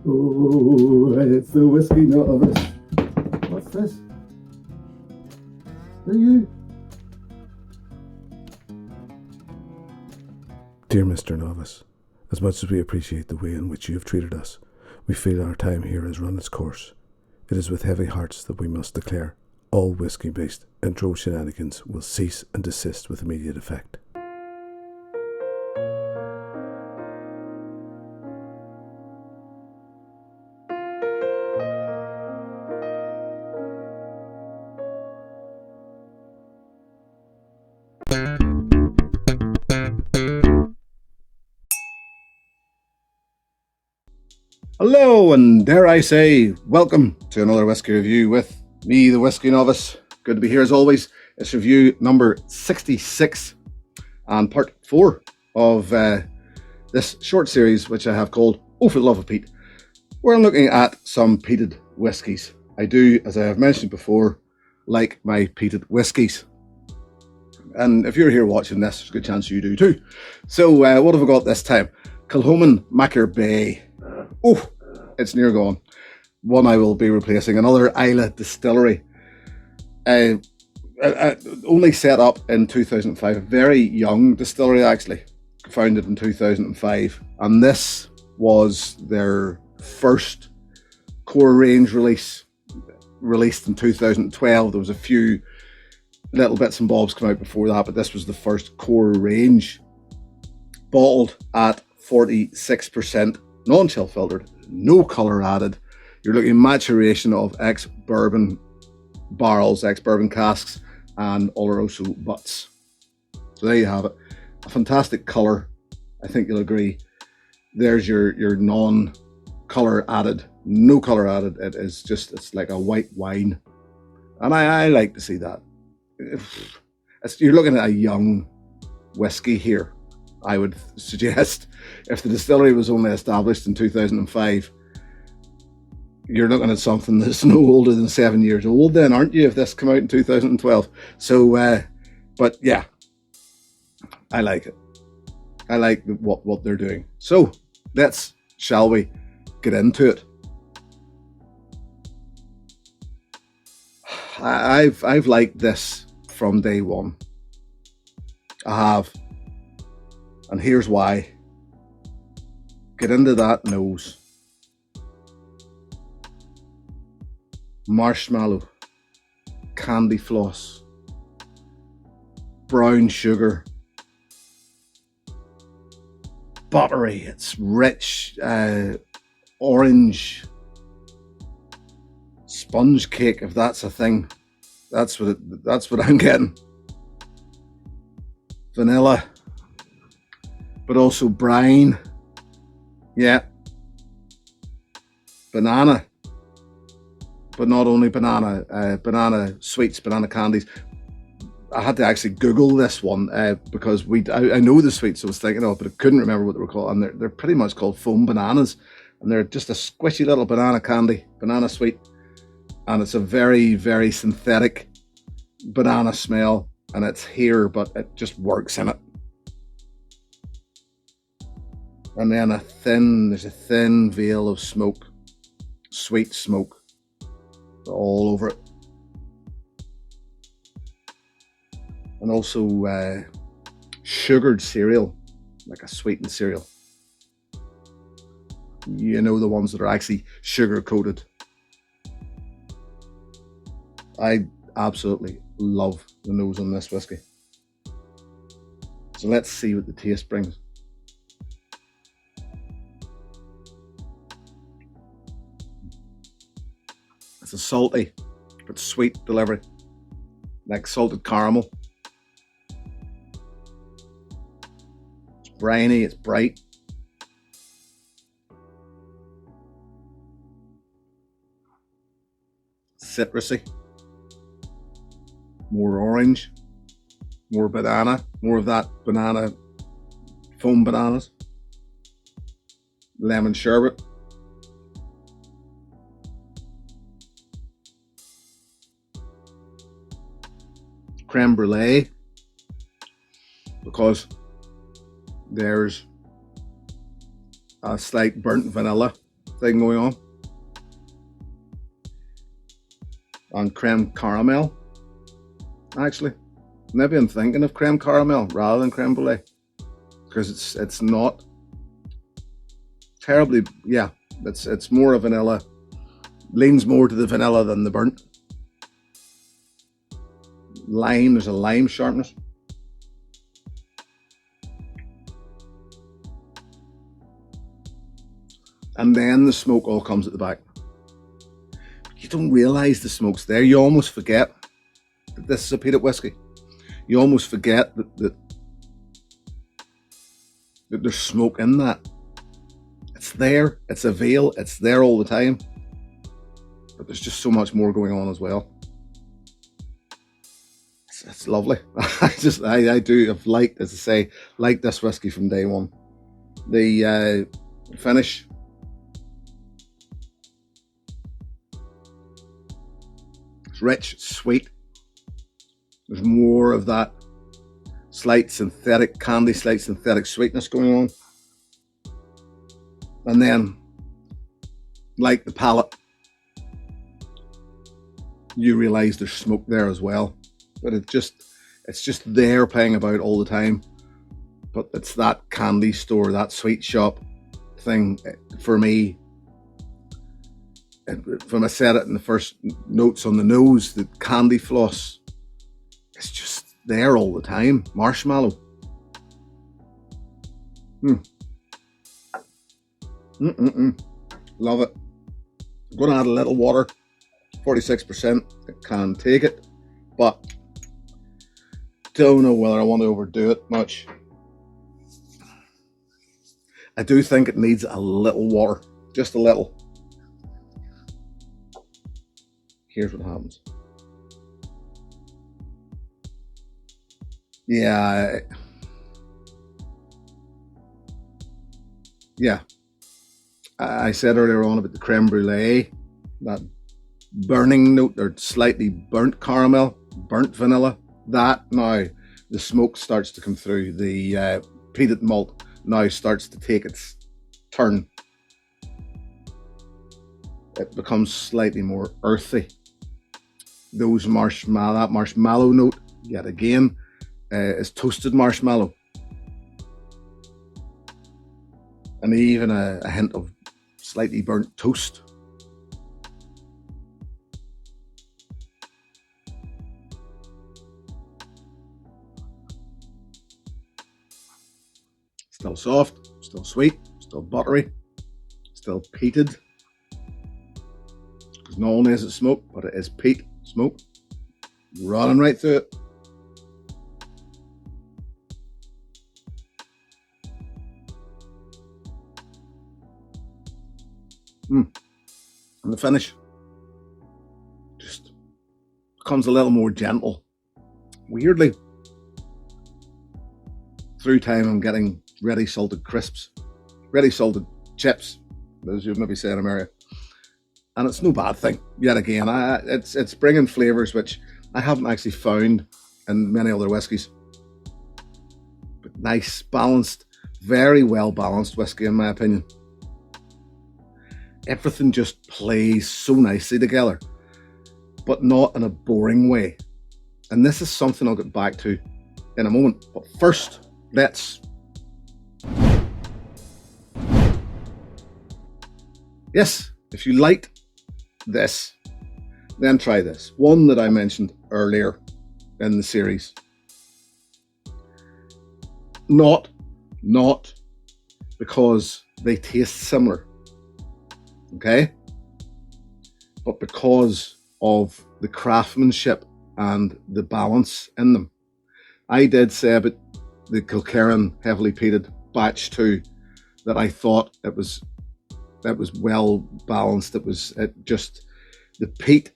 Oh, it's the Whiskey Novice. What's this? Who are you? Dear Mr. Novice, as much as we appreciate the way in which you have treated us, we feel our time here has run its course. It is with heavy hearts that we must declare all whiskey-based intro shenanigans will cease and desist with immediate effect. Hello, and dare I say, welcome to another whiskey review with me, the Whiskey Novice. Good to be here as always. It's review number 66 and part 4 of this short series, which I have called Oh for the Love of Peat, where I'm looking at some peated whiskies. I do, as I have mentioned before, like my peated whiskies. And if you're here watching this, there's a good chance you do too. So what have I got this time? Kilchoman Machir Bay. Oh, it's near gone. One I will be replacing. Another Isla distillery. Only set up in 2005. A very young distillery, actually. Founded in 2005. And this was their first core range release. Released in 2012. There was a few little bits and bobs come out before that, but this was the first core range. Bottled at 46%. Non-chill filtered, no colour added. You're looking at maturation of ex-bourbon barrels, ex-bourbon casks, and Oloroso butts. So there you have it. A fantastic colour. I think you'll agree. There's your non-colour added, no colour added. It's like a white wine, and I like to see that. You're looking at a young whiskey here. I would suggest if the distillery was only established in 2005, you're looking at something that's no older than 7 years old then, aren't you, if this came out in 2012? So, but yeah, I like it. I like what they're doing. So, shall we get into it? I've liked this from day one. I have. And here's why. Get into that nose. Marshmallow. Candy floss. Brown sugar. Buttery. It's rich. Orange. Sponge cake, if that's a thing. That's what I'm getting. Vanilla. But also brine. Yeah. Banana. But not only banana. Banana sweets, banana candies. I had to actually Google this one because I know the sweets I was thinking of, but I couldn't remember what they were called. And they're pretty much called foam bananas. And they're just a squishy little banana candy, banana sweet. And it's a very, very synthetic banana smell. And it's here, but it just works in it. And then there's a thin veil of smoke, sweet smoke, all over it. And also sugared cereal, like a sweetened cereal. You know, the ones that are actually sugar coated. I absolutely love the nose on this whiskey. So let's see what the taste brings. It's a salty but sweet delivery, like salted caramel. It's briny, it's bright. Citrusy. More orange. More banana. More of that banana, foam bananas. Lemon sherbet. Creme brulee, because there's a slight burnt vanilla thing going on. And creme caramel, actually. Maybe I'm thinking of creme caramel rather than creme brulee, because it's not terribly, yeah, it's more a vanilla, leans more to the vanilla than the burnt. Lime, there's a lime sharpness. And then the smoke all comes at the back. You don't realise the smoke's there. You almost forget that this is a peated whiskey. You almost forget that there's smoke in that. It's there, it's a veil, it's there all the time. But there's just so much more going on as well. It's lovely. I do have liked, as I say, liked this whiskey from day one. The finish. It's rich, it's sweet. There's more of that slight synthetic candy, slight synthetic sweetness going on. And then, like the palate, you realise there's smoke there as well. But it's just there playing about all the time. But it's that candy store, that sweet shop thing for me. When I said it in the first notes on the nose, the candy floss, it's just there all the time. Marshmallow. Love it. I'm going to add a little water. 46%. I can take it, but don't know whether I want to overdo it much. I do think it needs a little water, just a little. Here's what happens. Yeah. I said earlier on about the creme brulee, that burning note, or slightly burnt caramel, burnt vanilla. That now the smoke starts to come through. The peated malt now starts to take its turn. It becomes slightly more earthy. That marshmallow note, yet again, is toasted marshmallow. And even a hint of slightly burnt toast. Still soft, still sweet, still buttery, still peated. Because not only is it smoke, but it is peat smoke running right through it. And the finish just becomes a little more gentle. Weirdly, through time I'm getting ready salted crisps, ready salted chips, as you maybe say in America. And it's no bad thing. Yet again, it's bringing flavours which I haven't actually found in many other whiskies. But nice, balanced, very well balanced whiskey in my opinion. Everything just plays so nicely together, but not in a boring way. And this is something I'll get back to in a moment. But first, yes, if you liked this, then try this. One that I mentioned earlier in the series. Not because they taste similar, okay? But because of the craftsmanship and the balance in them. I did say about the Kilchoman heavily peated batch 2 that I thought it was well balanced. It just the peat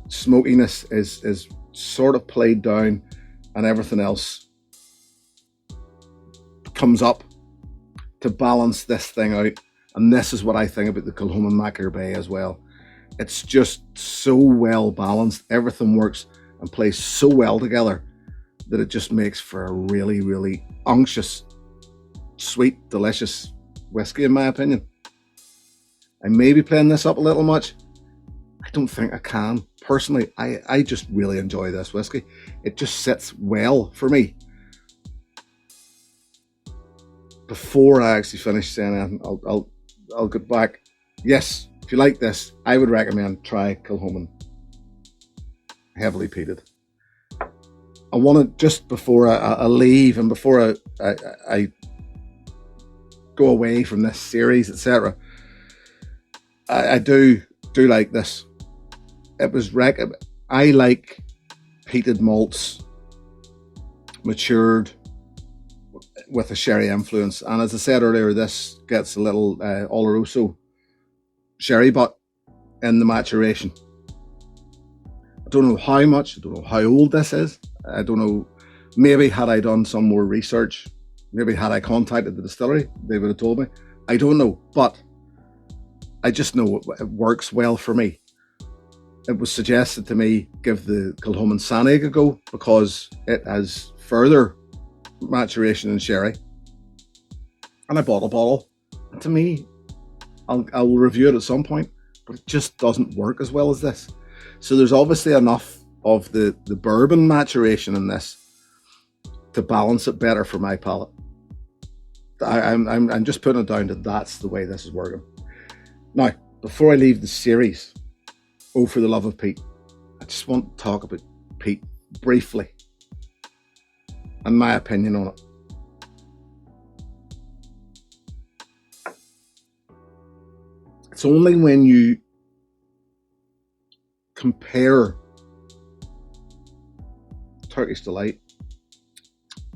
smokiness is sort of played down, and everything else comes up to balance this thing out. And this is what I think about the Kilchoman Machir Bay as well. It's just so well balanced. Everything works and plays so well together that it just makes for a really, really unctuous, sweet, delicious whiskey in my opinion. I may be playing this up a little much. I don't think I can. Personally, I just really enjoy this whiskey. It just sits well for me. Before I actually finish saying anything, I'll get back. Yes, if you like this, I would recommend try Kilchoman heavily peated. I want to, just before I leave and before I go away from this series, etc., I do like this. I like peated malts matured with a sherry influence, and as I said earlier, this gets a little Oloroso sherry butt in the maturation. I don't know how much, I don't know how old this is, I don't know. Maybe had I done some more research, maybe had I contacted the distillery, they would have told me. I don't know, but I just know it works well for me. It was suggested to me give the Kilchoman Sanig a go because it has further maturation in sherry, and I bought a bottle. And to me, I'll review it at some point, but it just doesn't work as well as this. So there's obviously enough of the bourbon maturation in this to balance it better for my palate. I'm just putting it down to that's the way this is working. Now, before I leave the series, oh, for the love of Peat, I just want to talk about Peat briefly and my opinion on it. It's only when you compare Turkish Delight,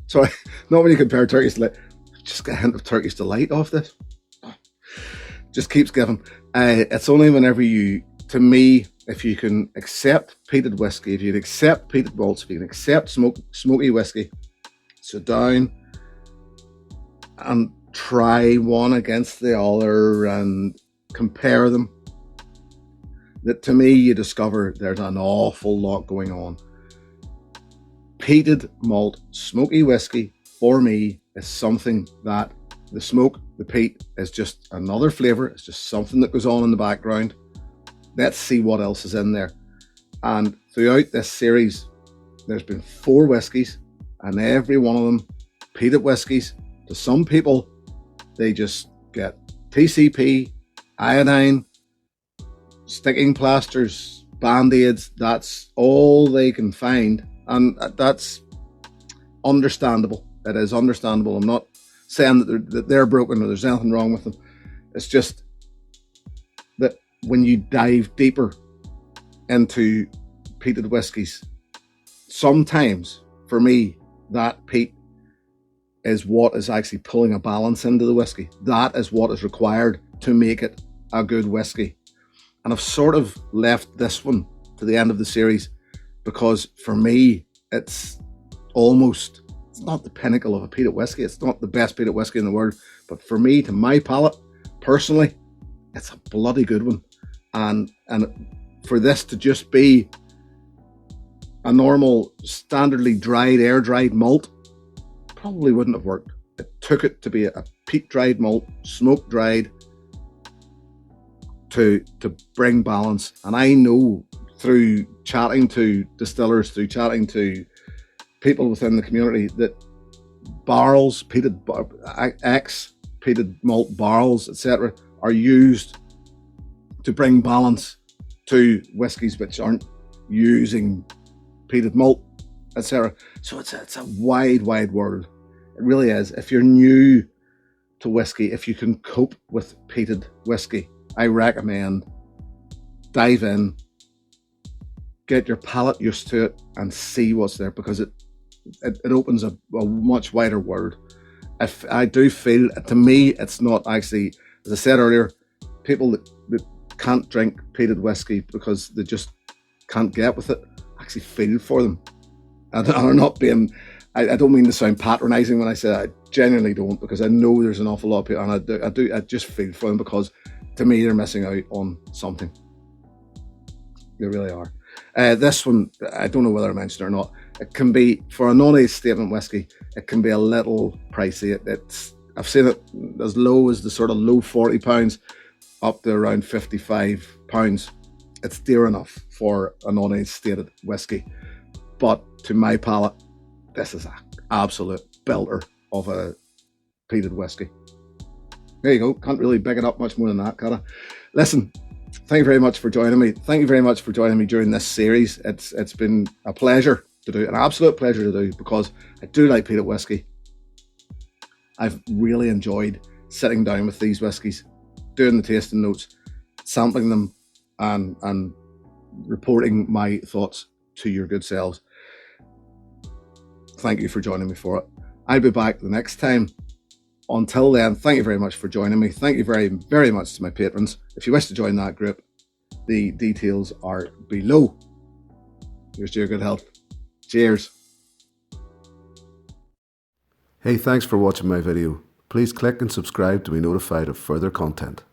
sorry, not when you compare Turkish Delight, just get a hint of Turkish Delight off this. Just keeps giving. It's only whenever you, to me, if you can accept peated whiskey, if you can accept peated malts, if you can accept smoky whiskey, sit down and try one against the other and compare them, that to me you discover there's an awful lot going on. Peated malt smoky whiskey for me is something that the smoke, the peat, is just another flavour. It's just something that goes on in the background. Let's see what else is in there. And throughout this series, there's been 4 whiskies, and every one of them peated whiskies. To some people, they just get TCP, iodine, sticking plasters, band-aids. That's all they can find, and that's understandable. It is understandable. I'm not saying that they're broken or there's anything wrong with them. It's just that when you dive deeper into peated whiskies, sometimes for me that peat is what is actually pulling a balance into the whiskey. That is what is required to make it a good whiskey. And I've sort of left this one to the end of the series because for me it's almost, it's not the pinnacle of a peated whiskey, it's not the best peated whiskey in the world, but for me, to my palate personally, it's a bloody good one. And for this to just be a normal standardly dried, air dried malt probably wouldn't have worked. It took it to be a peat dried malt, smoke dried, to bring balance. And I know through chatting to distillers, through chatting to people within the community, that barrels, peated malt barrels, etc., are used to bring balance to whiskies which aren't using peated malt, etc. So it's a wide world. It really is. If you're new to whiskey, if you can cope with peated whiskey, I recommend dive in, get your palate used to it, and see what's there, because it opens a much wider world. I do feel, to me, it's not actually, as I said earlier, people that can't drink peated whiskey because they just can't get with it, I actually feel for them. And I'm not being, I don't mean to sound patronising when I say that. I genuinely don't, because I know there's an awful lot of people, and I just feel for them, because to me they're missing out on something. They really are. This one, I don't know whether I mentioned it or not. It can be, for a non-age statement whiskey, it can be a little pricey. I've seen it as low as the sort of low £40. up to around £55. It's dear enough for an unaged stated whiskey, but to my palate, this is an absolute belter of a peated whiskey. There you go. Can't really big it up much more than that, can I? Listen, thank you very much for joining me. Thank you very much for joining me during this series. It's been a pleasure to do, an absolute pleasure to do, because I do like peated whiskey. I've really enjoyed sitting down with these whiskies, doing the tasting notes, sampling them, and reporting my thoughts to your good selves. Thank you for joining me for it. I'll be back the next time. Until then, thank you very much for joining me. Thank you very, very much to my patrons. If you wish to join that group, the details are below. Here's to your good health. Cheers. Hey, thanks for watching my video. Please click and subscribe to be notified of further content.